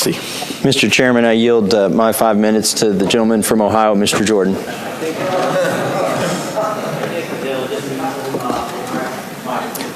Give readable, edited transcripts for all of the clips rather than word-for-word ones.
Mr. Chairman, I yield my 5 minutes to the gentleman from Ohio, Mr. Jordan.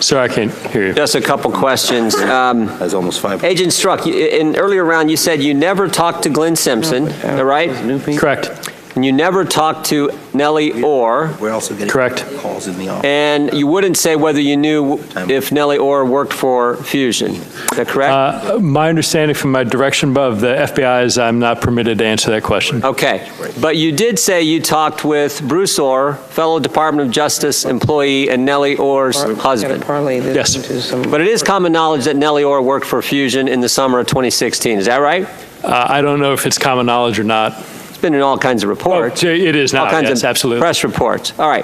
Sir, I can't hear you. Just a couple questions. That's almost 5. Agent Strzok, in earlier round, you said you never talked to Glenn Simpson, right? Correct. And you never talked to Nellie Orr. We're also getting Correct. calls in the office. And you wouldn't say whether you knew if Nellie Orr worked for Fusion. Is that correct? My understanding from my direction above the FBI is I'm not permitted to answer that question. Okay. But you did say you talked with Bruce Orr, fellow Department of Justice employee, and Nellie Orr's husband. Yes. But it is common knowledge that Nellie Orr worked for Fusion in the summer of 2016. Is that right? I don't know if it's common knowledge or not. Been in all kinds of reports. Oh, it is now, all kinds yes, of absolutely. press reports. All right.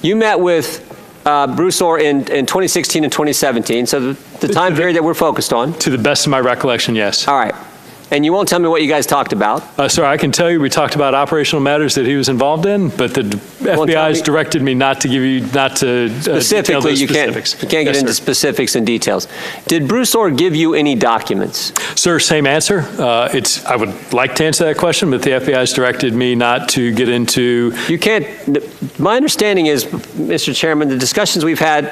You met with Bruce Orr in 2016 and 2017, so the time period that we're focused on. To the best of my recollection, yes. All right. And you won't tell me what you guys talked about. Sir, I can tell you we talked about operational matters that he was involved in, but the FBI has directed me not to give you, not to detail those specifics. You can't get into specifics and details. Did Bruce Orr give you any documents? Sir, same answer. I would like to answer that question, but the FBI has directed me not to get into. You can't. My understanding is, Mr. Chairman, the discussions we've had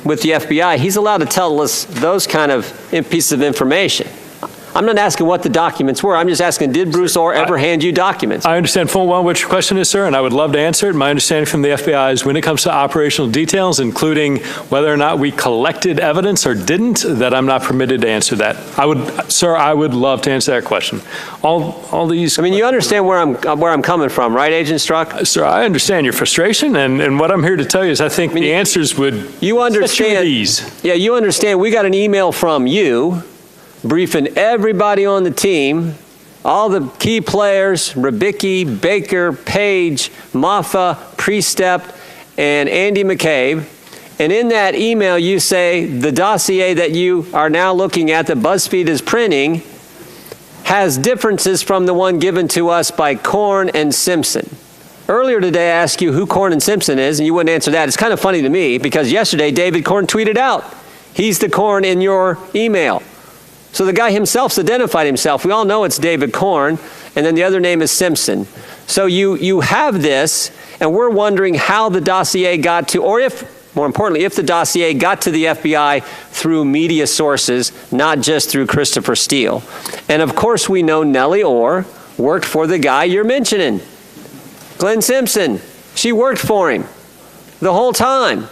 with the FBI, he's allowed to tell us those kind of pieces of information. I'm not asking what the documents were. I'm just asking, did Bruce Orr ever hand you documents? I understand full well what your question is, sir, and I would love to answer it. My understanding from the FBI is when it comes to operational details, including whether or not we collected evidence or didn't, that I'm not permitted to answer that. Sir, I would love to answer that question. All these. I mean, you understand where I'm coming from, right, Agent Strzok? Sir, I understand your frustration, and what I'm here to tell you is I think the answers would set you at ease. Yeah, you understand. We got an email from you briefing everybody on the team, all the key players, Ribicki, Baker, Page, Maffa, Priestep, and Andy McCabe. And in that email, you say the dossier that you are now looking at, that BuzzFeed is printing, has differences from the one given to us by Korn and Simpson. Earlier today, I asked you who Korn and Simpson is, and you wouldn't answer that. It's kind of funny to me, because yesterday, David Korn tweeted out, he's the Korn in your email. So the guy himself's identified himself. We all know it's David Korn, and then the other name is Simpson. So you have this, and we're wondering how the dossier got to, or if, more importantly, if the dossier got to the FBI through media sources, not just through Christopher Steele. And of course, we know Nellie Orr worked for the guy you're mentioning, Glenn Simpson. She worked for him the whole time.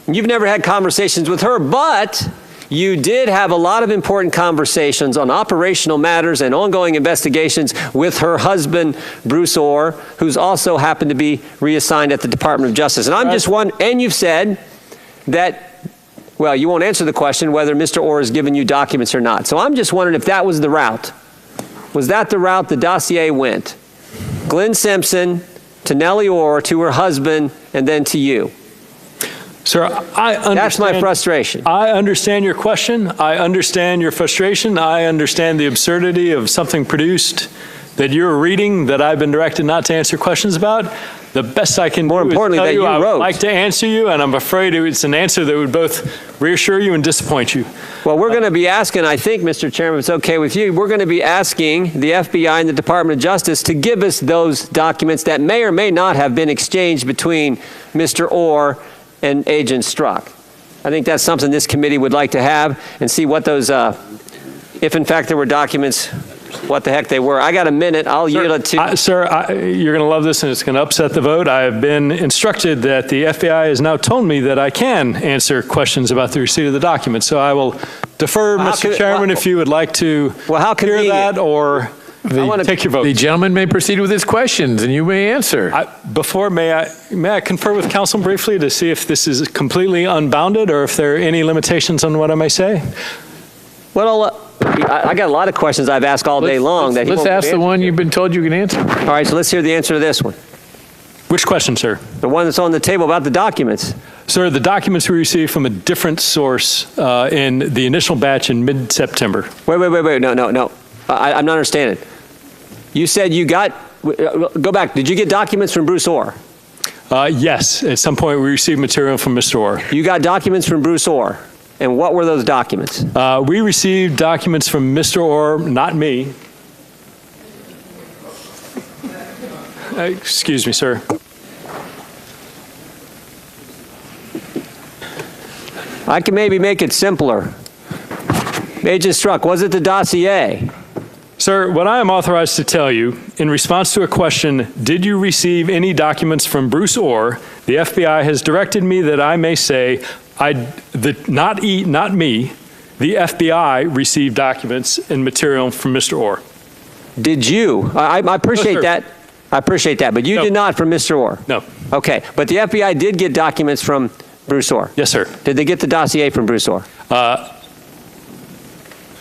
You've never had conversations with her, but you did have a lot of important conversations on operational matters and ongoing investigations with her husband, Bruce Orr, who's also happened to be reassigned at the Department of Justice. And I'm just wondering, and you've said that, well, you won't answer the question whether Mr. Orr has given you documents or not. So I'm just wondering if that was the route. Was that the route the dossier went? Glenn Simpson to Nellie Orr, to her husband, and then to you. Sir, I understand. That's my frustration. I understand your question. I understand your frustration. I understand the absurdity of something produced that you're reading that I've been directed not to answer questions about. The best I can do is tell you I would like to answer you, and I'm afraid it's an answer that would both reassure you and disappoint you. Well, we're going to be asking, I think, Mr. Chairman, if it's okay with you, we're going to be asking the FBI and the Department of Justice to give us those documents that may or may not have been exchanged between Mr. Orr and Agent Strzok. I think that's something this committee would like to have and see what those, if in fact there were documents, what the heck they were. I got a minute. I'll yield it to. Sir, you're going to love this and it's going to upset the vote. I have been instructed that the FBI has now told me that I can answer questions about the receipt of the documents. So I will defer, Mr. Chairman, if you would like to hear that or take your vote. The gentleman may proceed with his questions and you may answer. May I confer with counsel briefly to see if this is completely unbounded or if there are any limitations on what I may say? Well, I got a lot of questions I've asked all day long. Let's ask the one you've been told you can answer. All right, so let's hear the answer to this one. Which question, sir? The one that's on the table about the documents. Sir, the documents we received from a different source in the initial batch in mid-September. Wait. No. I'm not understanding. You said you got, go back, did you get documents from Bruce Orr? Yes, at some point we received material from Mr. Orr. You got documents from Bruce Orr? And what were those documents? We received documents from Mr. Orr, not me. Excuse me, sir. I can maybe make it simpler. Agent Strzok, was it the dossier? Sir, what I am authorized to tell you, in response to a question, did you receive any documents from Bruce Orr, the FBI has directed me that I may say, not me, the FBI received documents and material from Mr. Orr. Did you? I appreciate No, sir. that. I appreciate that, but you No. did not from Mr. Orr? No. Okay, but the FBI did get documents from Bruce Orr? Yes, sir. Did they get the dossier from Bruce Orr?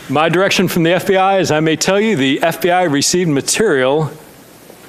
My direction from the FBI is I may tell you the FBI received material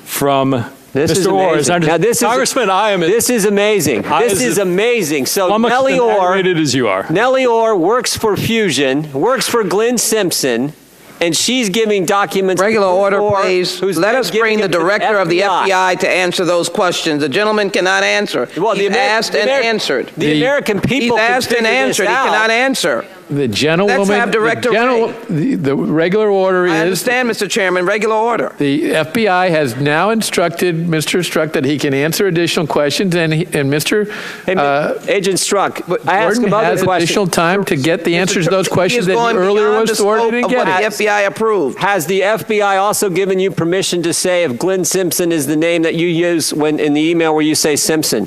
from This is Mr. Orr. amazing. Now, this is- Congressman, I am This is amazing. This is amazing. So Nellie Orr, aggravated as you are. Nellie Orr works for Fusion, works for Glenn Simpson, and she's giving documents. Regular to order, Orr, please. who's Let then us giving bring the them to director of the FBI to answer those questions. The gentleman cannot answer. Well, He's asked and answered. The American He's people can asked and figure this answered. He out. cannot answer. The gentlewoman. Let's have Director the regular order I is understand, Mr. Chairman, regular order. the FBI has now instructed Mr. Strzok that he can answer additional questions, and Mr. Hey, Agent Strzok, I asked Gordon him other has questions. additional time to get the answers to those He questions is that going earlier beyond was the ordered scope and of what get the it. FBI approved. Has the FBI also given you permission to say if Glenn Simpson is the name that you use when in the email where you say Simpson?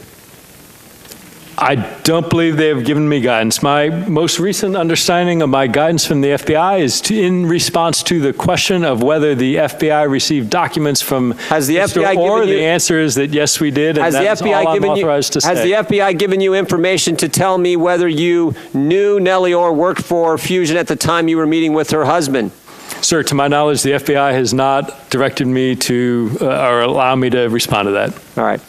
I don't believe they have given me guidance. My most recent understanding of my guidance from the FBI is in response to the question of whether the FBI received documents from Has the Mr. FBI Orr. given you- The answer is that yes, we did, and Has that the is FBI all I'm given you? authorized to say. Has the FBI given you information to tell me whether you knew Nellie Orr worked for Fusion at the time you were meeting with her husband? Sir, to my knowledge, the FBI has not directed me to or allow me to respond to that. All right.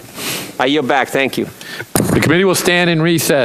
I yield back. Thank you. The committee will stand in recess.